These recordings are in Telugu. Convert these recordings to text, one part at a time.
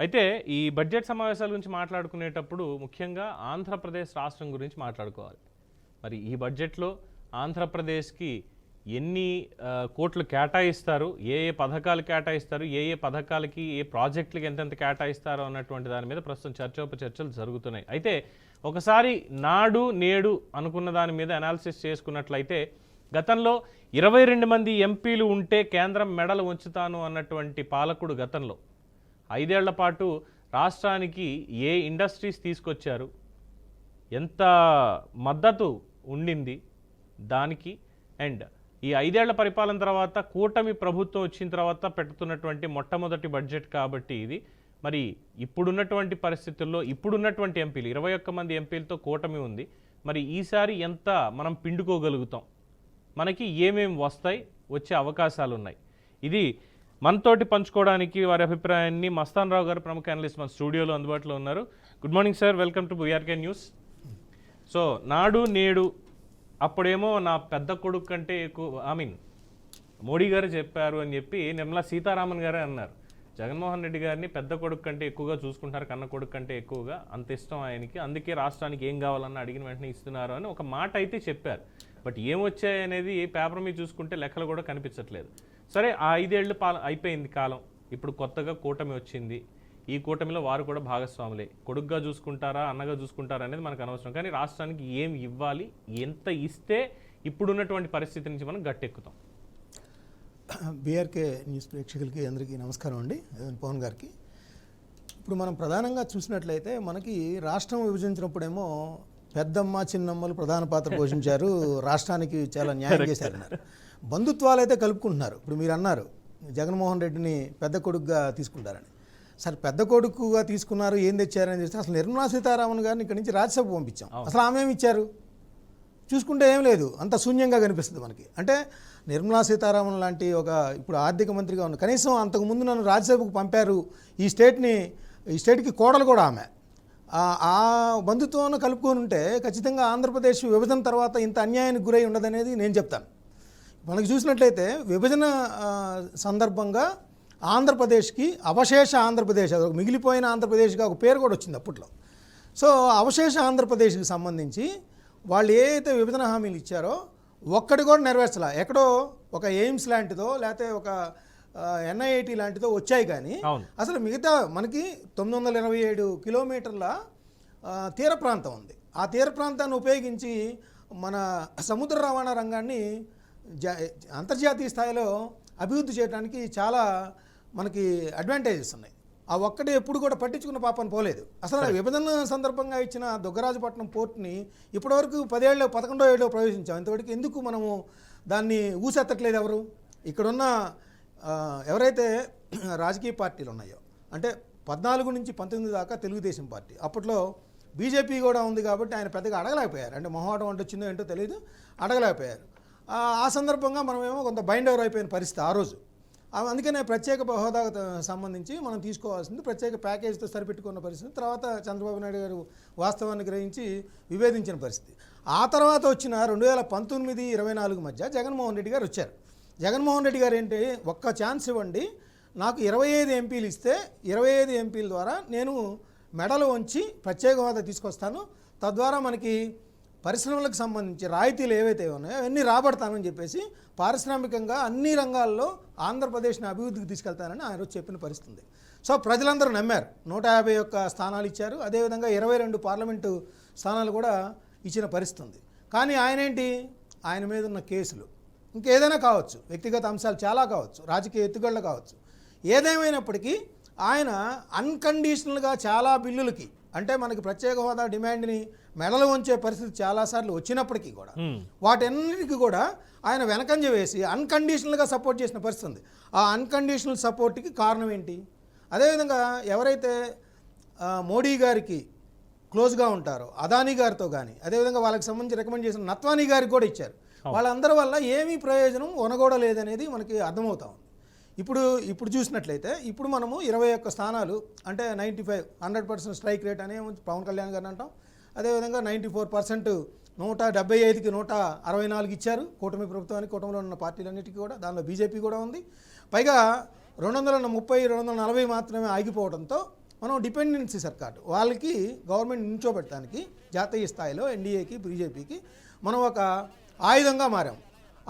అయితే ఈ బడ్జెట్ సమావేశాల గురించి మాట్లాడుకునేటప్పుడు ముఖ్యంగా ఆంధ్రప్రదేశ్ రాష్ట్రం గురించి మాట్లాడుకోవాలి. మరి ఈ బడ్జెట్లో ఆంధ్రప్రదేశ్కి ఎన్ని కోట్లు కేటాయిస్తారు, ఏ ఏ పథకాలు కేటాయిస్తారు, ఏ ఏ పథకాలకి ఏ ప్రాజెక్టులకి ఎంతెంత కేటాయిస్తారో అన్నటువంటి దాని మీద ప్రస్తుతం చర్చోపచర్చలు జరుగుతున్నాయి. అయితే ఒకసారి నాడు నేడు అనుకున్న దాని మీద అనాలిసిస్ చేసుకున్నట్లయితే గతంలో 22 మంది ఎంపీలు ఉంటే కేంద్రం మెడలు ఉంచుతాను అన్నటువంటి పాలకుడు గతంలో 5 ఏళ్ల పాటు రాష్ట్రానికి ఏ ఇండస్ట్రీస్ తీసుకొచ్చారు, ఎంత మద్దతు ఉండింది దానికి, అండ్ ఈ 5 ఏళ్ల పరిపాలన తర్వాత కూటమి ప్రభుత్వం వచ్చిన తర్వాత పెడుతున్నటువంటి మొట్టమొదటి బడ్జెట్ కాబట్టి ఇది. మరి ఇప్పుడున్నటువంటి పరిస్థితుల్లో ఇప్పుడున్నటువంటి ఎంపీలు 21 మంది ఎంపీలతో కూటమి ఉంది. మరి ఈసారి ఎంత మనం పిండుకోగలుగుతాం, మనకి ఏమేమి వస్తాయి, వచ్చే అవకాశాలు ఉన్నాయి, ఇది మనతోటి పంచుకోవడానికి వారి అభిప్రాయాన్ని మస్తాన్ రావు గారు ప్రముఖ అనలిస్ట్ మన స్టూడియోలో అందుబాటులో ఉన్నారు. Good morning sir, welcome to VRK news. So నాడు నేడు అప్పుడేమో నా పెద్ద కొడుకు కంటే ఎక్కువ మోడీ గారు చెప్పారు అని చెప్పి నిర్మలా సీతారామన్ గారే అన్నారు. జగన్మోహన్ రెడ్డి గారిని పెద్ద కొడుకు కంటే ఎక్కువగా చూసుకుంటారు, కన్న కొడుకు కంటే ఎక్కువగా, అంత ఇష్టం ఆయనకి, అందుకే రాష్ట్రానికి ఏం కావాలన్నా అడిగిన వెంటనే ఇస్తున్నారు అని ఒక మాట అయితే చెప్పారు. బట్ ఏమొచ్చాయి అనేది పేపర్ మీద చూసుకుంటే లెక్కలు కూడా కనిపించట్లేదు. సరే, ఆ 5 ఏళ్ళు అయిపోయింది కాలం, ఇప్పుడు కొత్తగా కూటమి వచ్చింది. ఈ కూటమిలో వారు కూడా భాగస్వాములే. కొడుకుగా చూసుకుంటారా, అన్నగా చూసుకుంటారా అనేది మనకు అనవసరం. కానీ రాష్ట్రానికి ఏం ఇవ్వాలి, ఎంత ఇస్తే ఇప్పుడున్నటువంటి పరిస్థితి నుంచి మనం గట్టెక్కుతాం. బీఆర్కే న్యూస్ ప్రేక్షకులకి అందరికీ నమస్కారం అండి. పవన్ గారికి ఇప్పుడు మనం ప్రధానంగా చూసినట్లయితే మనకి రాష్ట్రం విభజించినప్పుడేమో పెద్దమ్మ చిన్నమ్మలు ప్రధాన పాత్ర పోషించారు, రాష్ట్రానికి చాలా న్యాయం చేశారన్నారు. బంధుత్వాలు అయితే కలుపుకుంటున్నారు. ఇప్పుడు మీరు అన్నారు జగన్మోహన్ రెడ్డిని పెద్ద కొడుకుగా తీసుకుంటారని. సరే, పెద్ద కొడుకుగా తీసుకున్నారు, ఏం తెచ్చారని చెప్తే అసలు నిర్మలా సీతారామన్ గారిని ఇక్కడి నుంచి రాజ్యసభ పంపించాం. అసలు ఆమె ఏమి ఇచ్చారు చూసుకుంటే ఏం లేదు, అంత శూన్యంగా కనిపిస్తుంది మనకి. అంటే నిర్మలా సీతారామన్ లాంటి ఒక ఇప్పుడు ఆర్థిక మంత్రిగా ఉన్న, కనీసం అంతకుముందు నన్ను రాజ్యసభకు పంపారు, ఈ స్టేట్కి కోడలు కూడా ఆమె, ఆ బంధుత్వాన్ని కలుపుకొని ఉంటే ఖచ్చితంగా ఆంధ్రప్రదేశ్ విభజన తర్వాత ఇంత అన్యాయానికి గురై ఉండదనేది నేను చెప్తాను. మనకి చూసినట్లయితే విభజన సందర్భంగా ఆంధ్రప్రదేశ్కి అవశేష ఆంధ్రప్రదేశ్, అది ఒక మిగిలిపోయిన ఆంధ్రప్రదేశ్గా ఒక పేరు కూడా వచ్చింది అప్పట్లో. సో అవశేష ఆంధ్రప్రదేశ్కి సంబంధించి వాళ్ళు ఏదైతే విభజన హామీలు ఇచ్చారో ఒక్కటి కూడా నెరవేర్చలా. ఎక్కడో ఒక ఎయిమ్స్ లాంటిదో లేకపోతే ఒక ఎన్ఐఐటి లాంటిదో వచ్చాయి, కానీ అసలు మిగతా మనకి 927 కిలోమీటర్ల తీర ప్రాంతం ఉంది. ఆ తీర ప్రాంతాన్ని ఉపయోగించి మన సముద్ర రవాణా రంగాన్ని అంతర్జాతీయ స్థాయిలో అభివృద్ధి చేయడానికి చాలా మనకి అడ్వాంటేజెస్ ఉన్నాయి. ఆ ఒక్కటే ఎప్పుడు కూడా పట్టించుకున్న పాపని పోలేదు. అసలు విభజన సందర్భంగా ఇచ్చిన దుగ్గరాజపట్నం పోర్ట్ని ఇప్పటివరకు 11వ ఏళ్ళలో ప్రవేశించాం. ఇంతవరకు ఎందుకు మనము దాన్ని ఊసెత్తట్లేదు? ఎవరు ఇక్కడున్న ఎవరైతే రాజకీయ పార్టీలు ఉన్నాయో, అంటే 14 నుంచి 19 దాకా తెలుగుదేశం పార్టీ, అప్పట్లో బీజేపీ కూడా ఉంది కాబట్టి ఆయన పెద్దగా అడగలేకపోయారు. అంటే మొహమాటం అంటే వచ్చిందో ఏంటో తెలియదు, అడగలేకపోయారు. ఆ సందర్భంగా మనమేమో కొంత బైండ్ ఓవర్ అయిపోయిన పరిస్థితి ఆ రోజు. అందుకనే ప్రత్యేక హోదాకు సంబంధించి మనం తీసుకోవాల్సింది ప్రత్యేక ప్యాకేజీతో సరిపెట్టుకున్న పరిస్థితి. తర్వాత చంద్రబాబు నాయుడు గారు వాస్తవాన్ని గ్రహించి విభేదించిన పరిస్థితి. ఆ తర్వాత వచ్చిన 2019-24 మధ్య జగన్మోహన్ రెడ్డి గారు వచ్చారు. జగన్మోహన్ రెడ్డి గారు ఏంటి, ఒక్క ఛాన్స్ ఇవ్వండి, నాకు 25 ఎంపీలు ఇస్తే 25 ఎంపీల ద్వారా నేను మెడలు వంచి ప్రత్యేక హోదా తీసుకొస్తాను, తద్వారా మనకి పరిశ్రమలకు సంబంధించి రాయితీలు ఏవైతే ఉన్నాయో అవన్నీ రాబడతానని చెప్పేసి పారిశ్రామికంగా అన్ని రంగాల్లో ఆంధ్రప్రదేశ్ని అభివృద్ధికి తీసుకెళ్తానని ఆయన రోజు చెప్పిన పరిస్థితి. సో ప్రజలందరూ నమ్మారు. 151 స్థానాలు ఇచ్చారు. అదేవిధంగా 22 పార్లమెంటు స్థానాలు కూడా ఇచ్చిన పరిస్థితి. కానీ ఆయన ఏంటి, ఆయన మీద ఉన్న కేసులు ఇంకేదైనా కావచ్చు, వ్యక్తిగత అంశాలు చాలా కావచ్చు, రాజకీయ ఎత్తుగడలు కావచ్చు, ఏదేమైనప్పటికీ ఆయన అన్కండిషనల్గా చాలా బిల్లులకి, అంటే మనకి ప్రత్యేక హోదా డిమాండ్ని మెడలు వంచే పరిస్థితి చాలాసార్లు వచ్చినప్పటికీ కూడా వాటన్నిటికీ కూడా ఆయన వెనకంజ వేసి అన్కండిషనల్గా సపోర్ట్ చేసిన పరిస్థితి ఉంది. ఆ అన్కండిషనల్ సపోర్ట్కి కారణం ఏంటి? అదేవిధంగా ఎవరైతే మోడీ గారికి క్లోజ్గా ఉంటారో అదానీ గారితో కానీ, అదేవిధంగా వాళ్ళకి సంబంధించి రికమెండ్ చేసిన నత్వానీ గారికి కూడా ఇచ్చారు. వాళ్ళందరి వల్ల ఏమీ ప్రయోజనం ఒనగూడలేదనేది మనకి అర్థమవుతా ఉంది. ఇప్పుడు చూసినట్లయితే ఇప్పుడు మనము 21 స్థానాలు, అంటే 100% స్ట్రైక్ రేట్ అనే పవన్ కళ్యాణ్ గారిని అంటాం. అదేవిధంగా 94%, 175కి 164 ఇచ్చారు కూటమి ప్రభుత్వానికి, కూటమిలో ఉన్న పార్టీలన్నిటికీ కూడా. దానిలో బీజేపీ కూడా ఉంది. పైగా 230, 240 మాత్రమే ఆగిపోవడంతో మనం డిపెండెన్సీ సర్కార్ వాళ్ళకి గవర్నమెంట్ నిల్చోబెట్టడానికి జాతీయ స్థాయిలో ఎన్డీఏకి బీజేపీకి మనం ఒక ఆయుధంగా మారాం.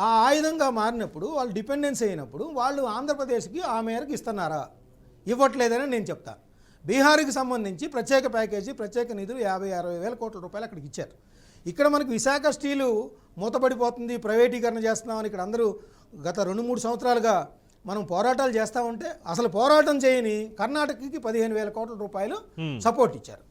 ఆ ఆయుధంగా మారినప్పుడు వాళ్ళు డిపెండెన్సీ అయినప్పుడు వాళ్ళు ఆంధ్రప్రదేశ్కి ఆ మేరకు ఇస్తున్నారా, ఇవ్వట్లేదని నేను చెప్తాను. బీహార్కి సంబంధించి ప్రత్యేక ప్యాకేజీ, ప్రత్యేక నిధులు 50-60 వేల కోట్ల రూపాయలు అక్కడికి ఇచ్చారు. ఇక్కడ మనకు విశాఖ స్టీలు మూతపడిపోతుంది, ప్రైవేటీకరణ చేస్తున్నామని ఇక్కడ అందరూ గత 2-3 సంవత్సరాలుగా మనం పోరాటాలు చేస్తూ ఉంటే అసలు పోరాటం చేయని కర్ణాటకకి 15,000 కోట్ల రూపాయలు సపోర్ట్ ఇచ్చారు.